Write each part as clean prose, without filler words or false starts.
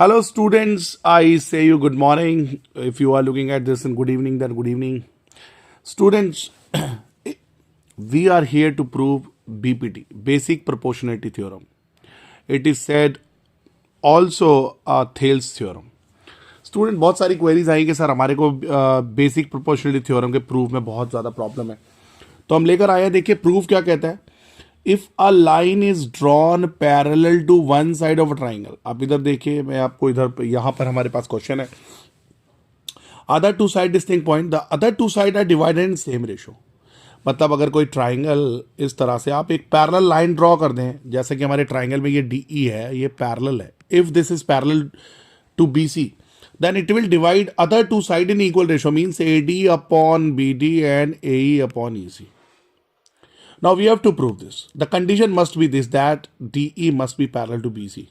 Hello, students. I say you good morning. If you are looking at this, and good evening, then good evening. Students, we are here to prove BPT, Basic Proportionality Theorem. It is said also a Thales theorem. Student बहुत सारी queries आई कि sir हमारे को basic proportionality theorem के proof में बहुत ज़्यादा problem है, तो हम लेकर आए हैं। देखिए प्रूफ क्या कहता है। If a line is drawn parallel to one side of a triangle, आप इधर देखिए, मैं आपको इधर यहाँ पर हमारे पास क्वेश्चन है। Other two side distinct point, the other two side are divided in same ratio. मतलब अगर कोई ट्राइंगल इस तरह से आप एक पैरेलल लाइन ड्रॉ कर दें, जैसे कि हमारे ट्राइंगल में ये डी ई है, ये पैरेलल है। If this is parallel to B C, then it will divide other two side in equal ratio, means AD upon BD and AE upon EC. Now we have to prove this. The condition must be this, that DE must be parallel to BC.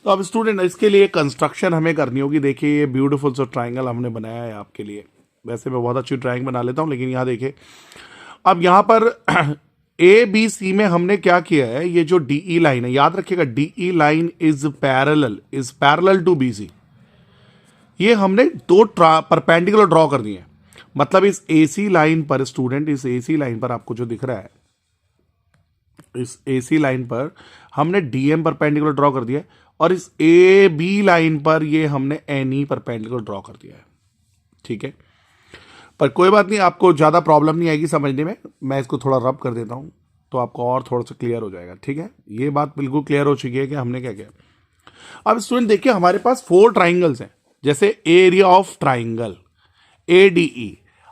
तो अब student इसके लिए construction हमें करनी होगी। देखिए ये beautiful सा ट्राइंगल हमने बनाया है आपके लिए। वैसे मैं बहुत अच्छी ड्राइंग बना लेता हूँ, लेकिन यहाँ देखिए, अब यहाँ पर ए बी सी में हमने क्या किया है, ये जो DE लाइन है, याद रखिएगा DE line is parallel to BC। ये हमने दो परपेंडिकुलर ड्रॉ कर दिए हैं। मतलब इस AC लाइन पर स्टूडेंट, इस AC लाइन पर आपको जो दिख रहा है, इस AC लाइन पर हमने DM परपेंडिकुलर ड्रॉ कर दिया है, और इस AB लाइन पर ये हमने NE परपेंडिकुलर ड्रॉ कर दिया है। ठीक है, पर कोई बात नहीं, आपको ज़्यादा प्रॉब्लम नहीं आएगी समझने में। मैं इसको थोड़ा रब कर देता हूँ तो आपको और थोड़ा सा क्लियर हो जाएगा। ठीक है, ये बात बिल्कुल क्लियर हो चुकी है कि हमने क्या किया। अब स्टूडेंट देखिए, हमारे पास 4 ट्राइंगल्स हैं। जैसे एरिया ऑफ ट्राइंगल ADE।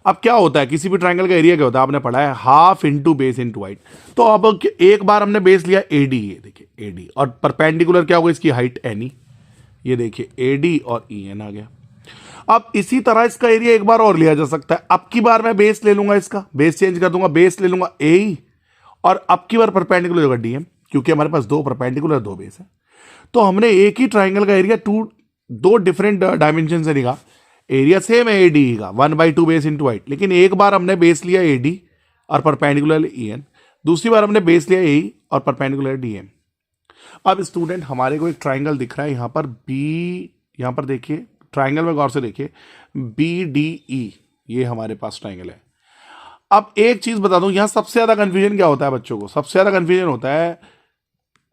अब क्या होता है, किसी भी ट्राइंगल का एरिया क्या होता है, आपने पढ़ा है, half into base into height. तो अब एक बार हमने बेस लिया AD, ये देखिए AD, और परपेंडिकुलर क्या होगा, इसकी हाइट NE। ये देखिए AD और EN आ गया। अब इसी तरह इसका एरिया एक बार और लिया जा सकता है। अब की बार मैं बेस ले लूंगा, इसका बेस चेंज कर दूंगा, बेस ले लूंगा AE, और अब की बार परपेंडिकुलर होगा DM, क्योंकि हमारे पास 2 परपेंडिकुलर 2 बेस है। तो हमने एक ही ट्राइंगल का एरिया दो डिफरेंट डायमेंशन से लिखा। एरिया सेम है ADE का, 1/2 बेस इंटू हाइट, लेकिन एक बार हमने बेस लिया AD और परपेंडिकुलर EN, दूसरी बार हमने बेस लिया AE और परपेंडिकुलर DM। अब स्टूडेंट हमारे को एक ट्राइंगल दिख रहा है यहाँ पर B, यहाँ पर देखिए ट्राइंगल में गौर से देखिए, BDE, ये हमारे पास ट्राइंगल है। अब एक चीज बता दूं, यहाँ सबसे ज्यादा कंफ्यूजन क्या होता है बच्चों को, सबसे ज्यादा कंफ्यूजन होता है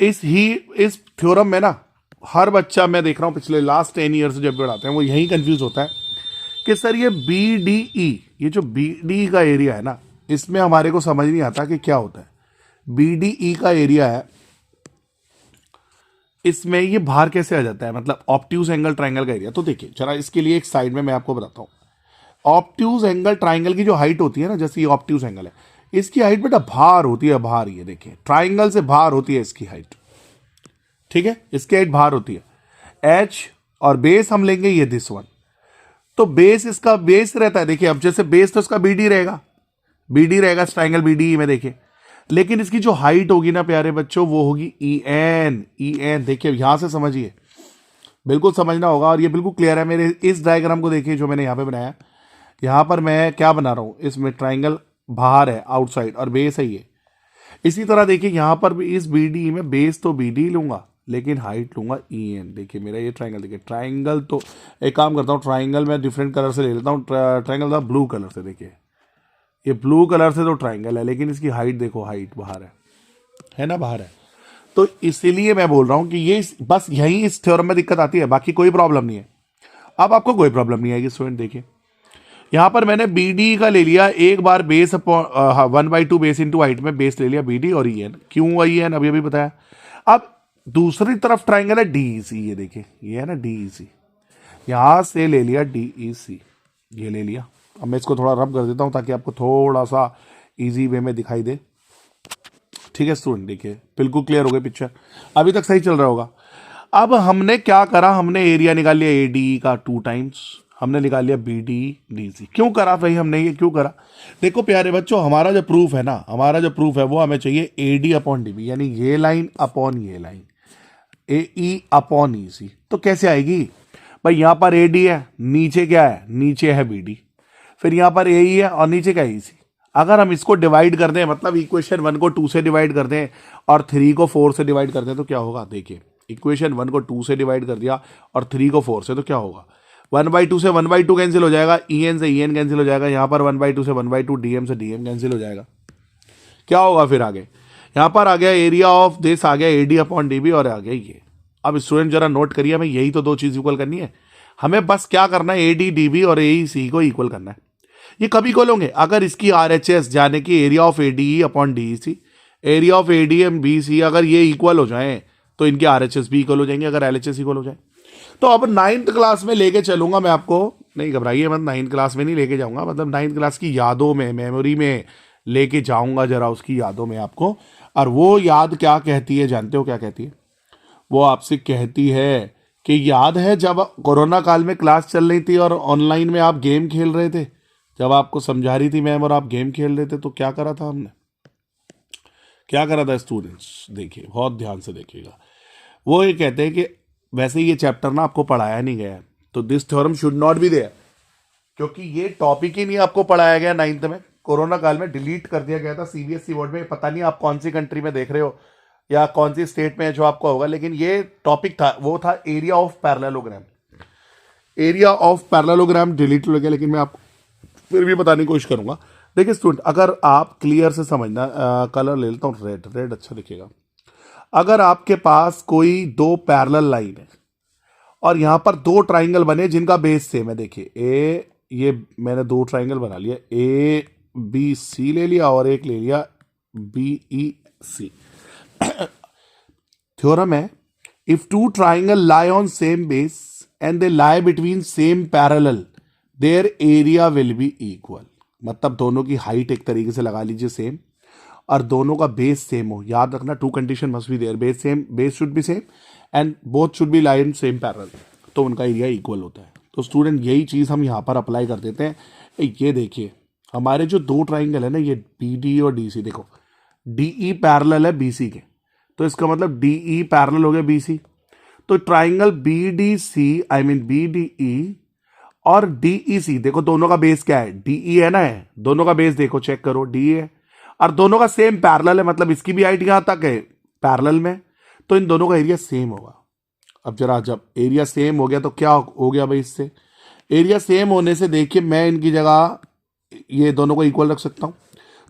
इस थ्योरम में ना। हर बच्चा, मैं देख रहा हूं पिछले लास्ट 10 ईयर से जब पढ़ाते हैं, वो यही कंफ्यूज होता है कि सर ये BDE, ये जो BDE का एरिया है ना, इसमें हमारे को समझ नहीं आता कि क्या होता है। BDE का एरिया है, इसमें ये बाहर कैसे आ जाता है, मतलब ऑब्ट्यूज एंगल ट्राइंगल का एरिया। तो देखिए जरा इसके लिए एक साइड में मैं आपको बताता हूँ। ऑब्ट्यूज एंगल ट्राइंगल की जो हाइट होती है ना, जैसे ये ऑब्ट्यूज एंगल है, इसकी हाइट बेटा बाहर होती है, बाहर। ये देखिए ट्राइंगल से बाहर होती है इसकी हाइट। ठीक है, इसकी हाइट बाहर होती है H, और बेस हम लेंगे ये दिस वन। तो बेस, इसका बेस रहता है, देखिए अब जैसे बेस तो इसका BD रहेगा, इस ट्राइंगल BDE में देखिए, लेकिन इसकी जो हाइट होगी ना प्यारे बच्चों, वो होगी EN। देखिए यहां से समझिए, बिल्कुल समझना होगा, और ये बिल्कुल क्लियर है। मेरे इस डायग्राम को देखिए जो मैंने यहां पे बनाया, यहां पर मैं क्या बना रहा हूं, इसमें ट्राइंगल बाहर है, आउटसाइड, और बेस है ये। इसी तरह देखिए यहां पर भी इस BDE में बेस तो BD लूंगा, लेकिन हाइट लूंगा EN। देखिए मेरा ये ट्राइंगल, देखिए ट्राइंगल, तो एक काम करता हूँ, ट्राइंगल मैं डिफरेंट कलर से ले लेता हूँ। ट्राइंगल था ब्लू कलर से, देखिए ये ब्लू कलर से तो ट्राइंगल है, लेकिन इसकी हाइट देखो, हाइट बाहर है ना, बाहर है। तो इसीलिए मैं बोल रहा हूँ कि ये बस यही इस थ्योरम में दिक्कत आती है, बाकी कोई प्रॉब्लम नहीं है। अब आपको कोई प्रॉब्लम नहीं आएगी स्टूडेंट। देखिए यहां पर मैंने BD का ले लिया, एक बार बेस 1/2 बेस इंटू हाइट में बेस ले लिया BD और EN। क्यों EN अभी बताया। अब दूसरी तरफ ट्राइंगल है DEC, ये देखिए ये है ना DEC, यहां से ले लिया DEC, ये ले लिया। अब मैं इसको थोड़ा रब कर देता हूं ताकि आपको थोड़ा सा इजी वे में दिखाई दे। ठीक है स्टूडेंट, देखिए बिल्कुल क्लियर हो गई पिक्चर, अभी तक सही चल रहा होगा। अब हमने क्या करा, हमने एरिया निकाल लिया ADE का 2 टाइम्स, हमने निकाल लिया BDC। क्यों करा भाई हमने ये, क्यों करा। देखो प्यारे बच्चों, हमारा जो प्रूफ है ना, वो हमें चाहिए AD अपॉन DB, यानी ये लाइन अपॉन ये लाइन, AE अपॉन EC। तो कैसे आएगी भाई, यहां पर AD है, नीचे क्या है, नीचे है BD, फिर यहां पर AE है और नीचे क्या है EC। अगर हम इसको डिवाइड कर दें, मतलब इक्वेशन 1 को 2 से डिवाइड कर दें और 3 को 4 से डिवाइड कर दें, तो क्या होगा। देखिए इक्वेशन 1 को 2 से डिवाइड कर दिया और 3 को 4 से, तो क्या होगा 1/2 से 1/2 कैंसिल हो जाएगा, en से en कैंसिल हो जाएगा, यहाँ पर 1/2 से 1/2, dm से dm कैंसिल हो जाएगा। क्या होगा फिर आगे, यहाँ पर आ गया एरिया ऑफ दिस, आ गया AD अपॉन DB और आ गया ये। अब स्टूडेंट जरा नोट करिए, हमें यही तो दो चीज इक्वल करनी है, हमें बस क्या करना है AD DB और AEC को इक्वल करना है। ये कब इक्वल होंगे, अगर इसकी RHS जाने की area of ADE upon DEC, area of ADM BC अगर ये इक्वल हो जाए तो इनके RHS भी इक्वल हो जाएंगे, अगर LHS इक्वल हो जाए। तो अब 9th क्लास में लेके चलूंगा मैं आपको, नहीं घबराइए मत, 9th क्लास में नहीं लेके जाऊंगा, मतलब 9th क्लास की यादों में, मेमोरी में लेके जाऊंगा जरा, उसकी यादों में आपको। और वो याद क्या कहती है, जानते हो क्या कहती है? वो आपसे कहती है कि याद है जब कोरोना काल में क्लास चल रही थी और ऑनलाइन में आप गेम खेल रहे थे, जब आपको समझा रही थी मैम और आप गेम खेल रहे थे, तो क्या करा था हमने, क्या करा था स्टूडेंट्स? देखिए बहुत ध्यान से देखिएगा। वो ये कहते हैं कि वैसे ये चैप्टर ना आपको पढ़ाया नहीं गया है, तो this theorem should not be there, क्योंकि ये टॉपिक ही नहीं आपको पढ़ाया गया 9th में, कोरोना काल में डिलीट कर दिया गया था CBSE बोर्ड में। पता नहीं आप कौन सी कंट्री में देख रहे हो या कौन सी स्टेट में है जो आपको होगा, लेकिन ये टॉपिक था, वो था area of parallelogram. Area of parallelogram delete हो गया, लेकिन मैं आपको फिर भी बताने की कोशिश करूंगा। देखिए स्टूडेंट, अगर आप क्लियर से समझना, कलर ले लेता हूँ रेड, रेड अच्छा दिखेगा। अगर आपके पास कोई दो पैरेलल लाइन है और यहां पर दो ट्राइंगल बने जिनका बेस सेम है, देखिए ये मैंने दो ट्राइंगल बना लिया, ABC ले लिया और एक ले लिया BEC। थ्योरम है, if two triangle lie on same base and they lie between same parallel their area will be equal. मतलब दोनों की हाइट एक तरीके से लगा लीजिए सेम, और दोनों का बेस सेम हो। याद रखना, two condition must be there, base same, base should be same and both should be lie in same parallel, तो उनका एरिया इक्वल होता है। तो स्टूडेंट यही चीज हम यहाँ पर अप्लाई कर देते हैं। ये देखिए हमारे जो दो ट्राइंगल है ना, ये BD और DC, देखो DE पैरेलल है BC के, तो इसका मतलब DE पैरेलल हो गया BC। तो triangle BDC I mean BDE और DEC, देखो दोनों का बेस क्या है, DE है ना, है दोनों का बेस, देखो चेक करो DE है, और दोनों का सेम पैरेलल है, मतलब इसकी भी हाइट यहां तक है पैरेलल में, तो इन दोनों का एरिया सेम होगा। अब जरा जब एरिया सेम हो गया तो क्या हो गया भाई, इससे एरिया सेम होने से देखिए मैं इनकी जगह ये दोनों को इक्वल रख सकता हूं,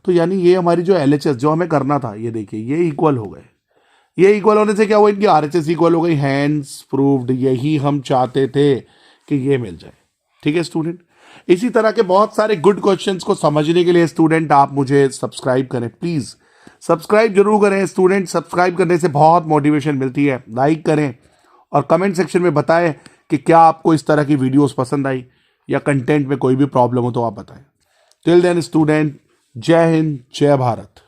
तो यानी ये हमारी जो LHS जो हमें करना था, ये देखिए ये इक्वल हो गए। ये इक्वल होने से क्या हुआ, इनकी RHS इक्वल हो गई, हैंड्स प्रूव्ड। यही हम चाहते थे कि ये मिल जाए। ठीक है स्टूडेंट, इसी तरह के बहुत सारे गुड क्वेश्चंस को समझने के लिए स्टूडेंट आप मुझे सब्सक्राइब करें, प्लीज सब्सक्राइब जरूर करें स्टूडेंट। सब्सक्राइब करने से बहुत मोटिवेशन मिलती है। लाइक करें और कमेंट सेक्शन में बताएं कि क्या आपको इस तरह की वीडियोस पसंद आई या कंटेंट में कोई भी प्रॉब्लम हो तो आप बताएं। टिल देन स्टूडेंट, जय हिंद, जय भारत।